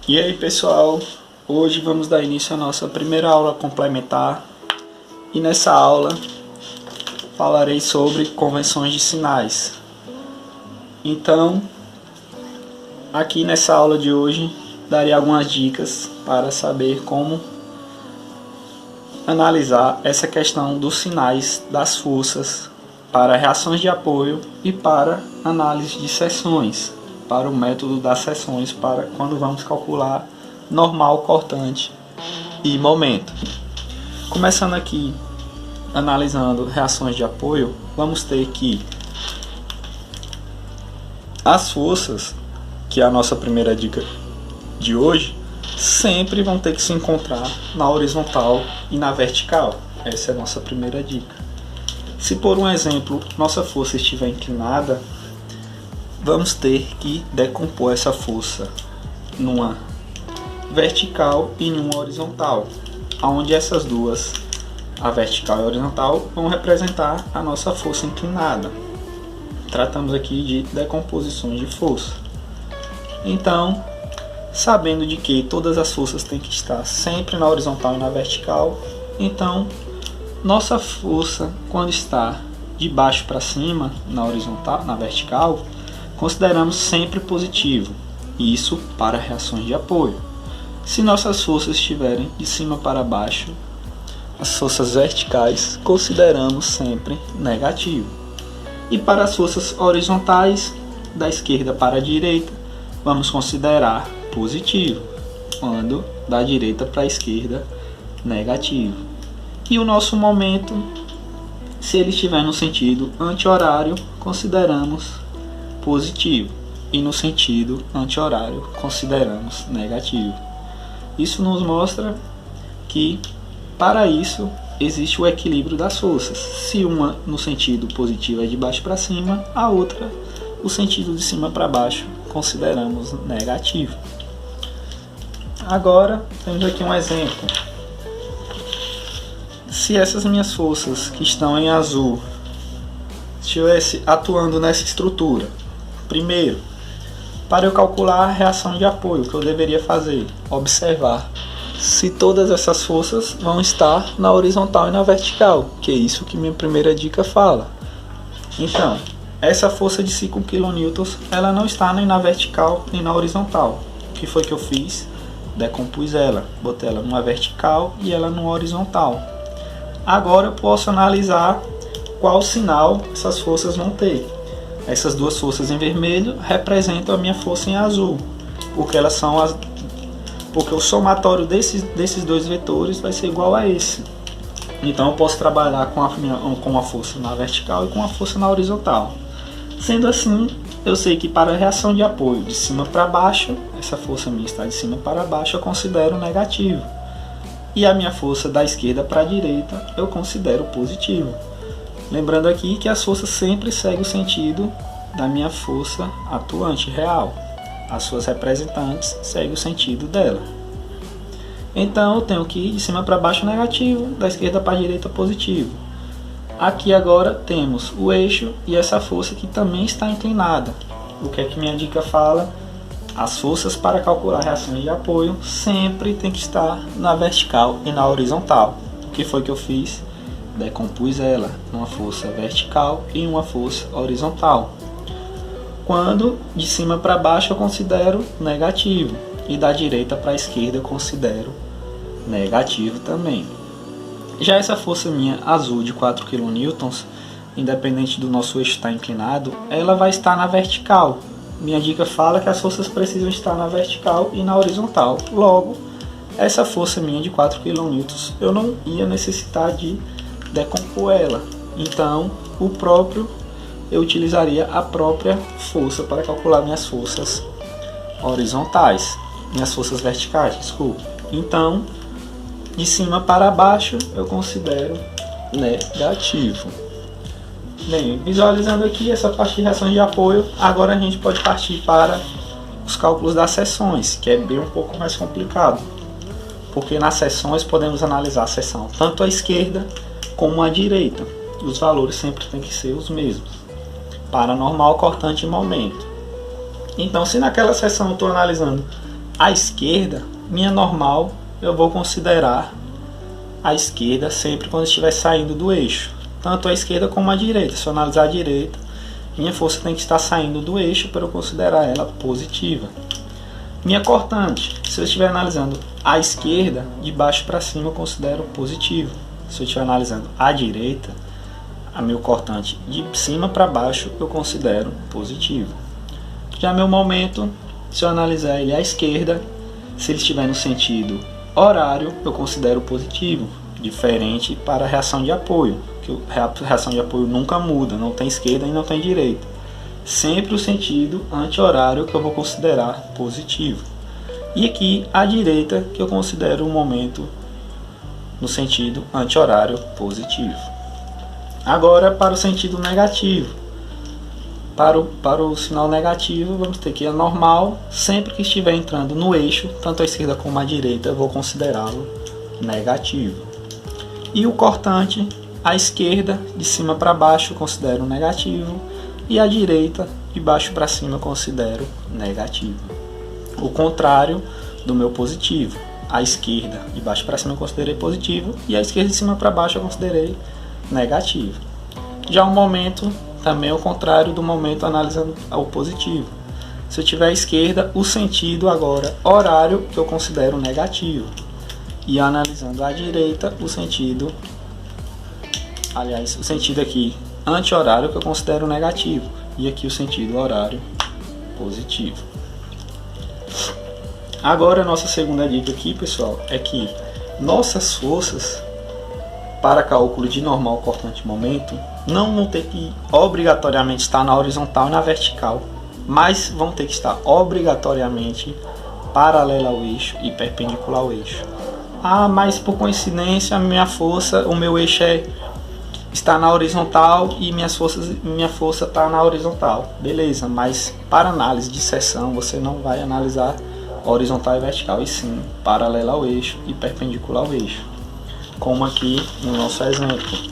E aí pessoal, hoje vamos dar início à nossa primeira aula complementar e nessa aula falarei sobre convenções de sinais. Então, aqui nessa aula de hoje darei algumas dicas para saber como analisar essa questão dos sinais das forças para reações de apoio e para análise de seções, para o método das seções, para quando vamos calcular normal, cortante e momento. Começando aqui, analisando reações de apoio, vamos ter que as forças, que é a nossa primeira dica de hoje, sempre vão ter que se encontrar na horizontal e na vertical. Essa é a nossa primeira dica. Se por um exemplo nossa força estiver inclinada, vamos ter que decompor essa força numa vertical e numa horizontal, onde essas duas, a vertical e a horizontal, vão representar a nossa força inclinada. Tratamos aqui de decomposições de força. Então, sabendo de que todas as forças têm que estar sempre na horizontal e na vertical, então nossa força, quando está de baixo para cima, na horizontal, na vertical, consideramos sempre positivo, isso para reações de apoio. Se nossas forças estiverem de cima para baixo, as forças verticais consideramos sempre negativo. E para as forças horizontais, da esquerda para a direita, vamos considerar positivo, quando da direita para a esquerda, negativo. E o nosso momento, se ele estiver no sentido anti-horário, consideramos positivo, e no sentido anti-horário consideramos negativo. Isso nos mostra que para isso existe o equilíbrio das forças. Se uma no sentido positivo é de baixo para cima, a outra, o sentido de cima para baixo, consideramos negativo. Agora temos aqui um exemplo. Se essas minhas forças que estão em azul estivessem atuando nessa estrutura, primeiro, para eu calcular a reação de apoio, o que eu deveria fazer? Observar se todas essas forças vão estar na horizontal e na vertical, que é isso que minha primeira dica fala. Então, essa força de 5 kN, ela não está nem na vertical nem na horizontal. O que foi que eu fiz? Decompus ela, botei ela numa vertical e ela numa horizontal. Agora eu posso analisar qual sinal essas forças vão ter. Essas duas forças em vermelho representam a minha força em azul, porque elas são porque o somatório desses dois vetores vai ser igual a esse. Então eu posso trabalhar com a força na vertical e com a força na horizontal. Sendo assim, eu sei que para a reação de apoio de cima para baixo, essa força minha está de cima para baixo, eu considero negativo. E a minha força da esquerda para a direita eu considero positivo. Lembrando aqui que as forças sempre seguem o sentido da minha força atuante real. As suas representantes seguem o sentido dela. Então eu tenho que ir de cima para baixo negativo, da esquerda para a direita positivo. Aqui agora temos o eixo e essa força que também está inclinada. O que é que minha dica fala? As forças para calcular reações de apoio sempre tem que estar na vertical e na horizontal. O que foi que eu fiz? Decompus ela numa força vertical e uma força horizontal. Quando de cima para baixo eu considero negativo e da direita para a esquerda eu considero negativo também. Já essa força minha azul de 4 kN, independente do nosso eixo estar inclinado, ela vai estar na vertical. Minha dica fala que as forças precisam estar na vertical e na horizontal. Logo, essa força minha de 4 kN, eu não ia necessitar de decompor ela. Então, eu utilizaria a própria força para calcular minhas forças horizontais. Minhas forças verticais, desculpa. Então, de cima para baixo, eu considero negativo. Bem, visualizando aqui essa parte de reações de apoio, agora a gente pode partir para os cálculos das seções, que é bem um pouco mais complicado. Porque nas seções podemos analisar a seção tanto à esquerda como à direita. Os valores sempre têm que ser os mesmos, para normal, cortante e momento. Então, se naquela seção eu estou analisando A esquerda, minha normal, eu vou considerar a esquerda sempre quando estiver saindo do eixo. Tanto a esquerda como a direita. Se eu analisar a direita, minha força tem que estar saindo do eixo para eu considerar ela positiva. Minha cortante, se eu estiver analisando a esquerda, de baixo para cima eu considero positivo. Se eu estiver analisando a direita, a meu cortante de cima para baixo eu considero positivo. Já meu momento, se eu analisar ele à esquerda, se ele estiver no sentido horário, eu considero positivo. Diferente para a reação de apoio, que a reação de apoio nunca muda, não tem esquerda e não tem direita. Sempre o sentido anti-horário que eu vou considerar positivo. E aqui a direita que eu considero um momento no sentido anti-horário positivo. Agora para o sentido negativo. Para o sinal negativo, vamos ter que a normal, sempre que estiver entrando no eixo, tanto a esquerda como a direita, eu vou considerá-lo negativo. E o cortante, a esquerda, de cima para baixo, eu considero negativo. E a direita, de baixo para cima, eu considero negativo. O contrário do meu positivo. A esquerda, de baixo para cima, eu considerei positivo. E a esquerda, de cima para baixo, eu considerei negativo. Já o momento, também é o contrário do momento analisando o positivo. Se eu tiver à esquerda, o sentido agora horário, que eu considero negativo. E analisando à direita, o sentido aqui anti-horário, que eu considero negativo, e aqui o sentido horário positivo. Agora a nossa segunda dica aqui, pessoal, é que nossas forças para cálculo de normal, cortante, momento não vão ter que obrigatoriamente estar na horizontal e na vertical, mas vão ter que estar obrigatoriamente paralela ao eixo e perpendicular ao eixo. Ah, mas por coincidência o meu eixo está na horizontal e minha força está na horizontal. Beleza, mas para análise de seção você não vai analisar horizontal e vertical, e sim paralela ao eixo e perpendicular ao eixo. Como aqui no nosso exemplo.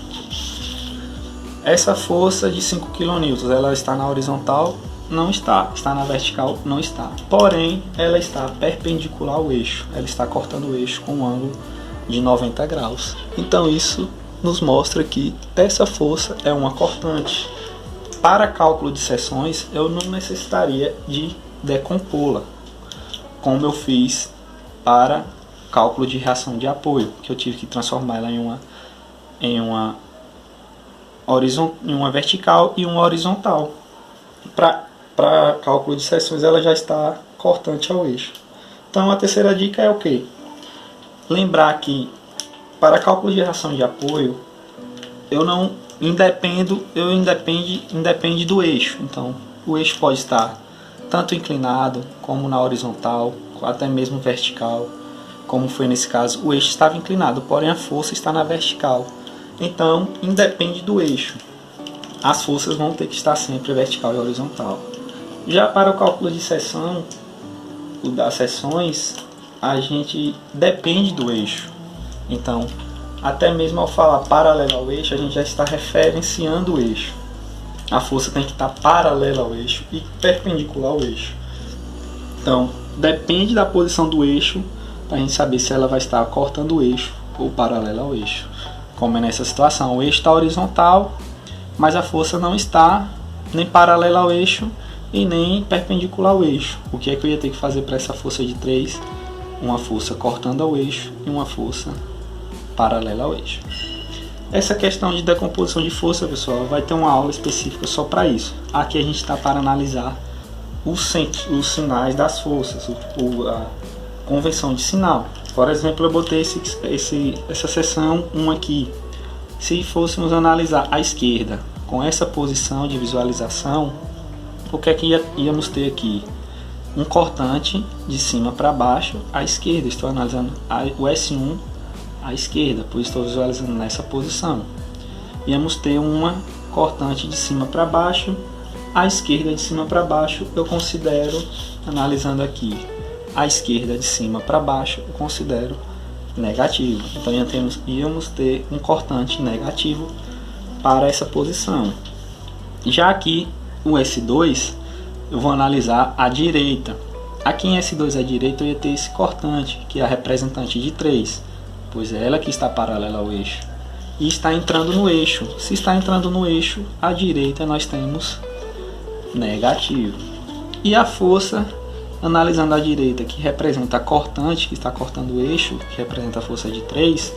Essa força de 5 kN, ela está na horizontal? Não está. Está na vertical? Não está. Porém, ela está perpendicular ao eixo. Ela está cortando o eixo com um ângulo de 90 graus. Então isso nos mostra que essa força é uma cortante. Para cálculo de seções, eu não necessitaria de decompô-la, como eu fiz para cálculo de reação de apoio, que eu tive que transformar ela em uma vertical e uma horizontal. Para cálculo de seções ela já está cortante ao eixo. Então a terceira dica é o quê? Lembrar que para cálculo de reação de apoio independe do eixo. Então o eixo pode estar tanto inclinado como na horizontal, até mesmo vertical. Como foi nesse caso, o eixo estava inclinado, porém a força está na vertical. Então independe do eixo. As forças vão ter que estar sempre vertical e horizontal. Já para o cálculo de seção, das seções, a gente depende do eixo. Então, até mesmo ao falar paralela ao eixo, a gente já está referenciando o eixo. A força tem que estar paralela ao eixo e perpendicular ao eixo. Então, depende da posição do eixo para a gente saber se ela vai estar cortando o eixo ou paralela ao eixo. Como é nessa situação, o eixo está horizontal, mas a força não está nem paralela ao eixo e nem perpendicular ao eixo. O que é que eu ia ter que fazer para essa força de 3? Uma força cortando ao eixo e uma força paralela ao eixo. Essa questão de decomposição de força, pessoal, vai ter uma aula específica só para isso. Aqui a gente está para analisar os sinais das forças, a convenção de sinal. Por exemplo, eu botei essa seção 1 aqui. Se fôssemos analisar a esquerda com essa posição de visualização, o que é que íamos ter aqui? Um cortante de cima para baixo à esquerda. Estou analisando o S1 à esquerda, pois estou visualizando nessa posição. Íamos ter uma cortante de cima para baixo à esquerda, de cima para baixo. Eu considero, analisando aqui, a esquerda de cima para baixo, eu considero negativo. Então íamos ter um cortante negativo para essa posição. Já aqui o S2 eu vou analisar à direita. Aqui em S2 à direita eu ia ter esse cortante, que é a representante de 3, pois é ela que está paralela ao eixo. E está entrando no eixo. Se está entrando no eixo, à direita nós temos negativo. E a força, analisando à direita, que representa a cortante, que está cortando o eixo, que representa a força de 3,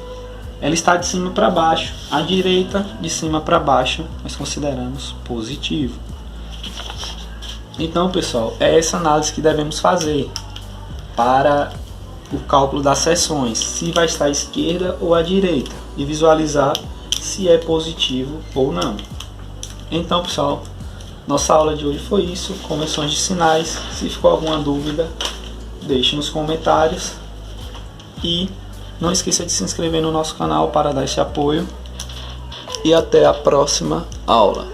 ela está de cima para baixo. À direita, de cima para baixo, nós consideramos positivo. Então, pessoal, é essa análise que devemos fazer para o cálculo das seções, se vai estar à esquerda ou à direita, e visualizar se é positivo ou não. Então, pessoal, nossa aula de hoje foi isso, convenções de sinais. Se ficou alguma dúvida, deixe nos comentários e não esqueça de se inscrever no nosso canal para dar esse apoio. E até a próxima aula.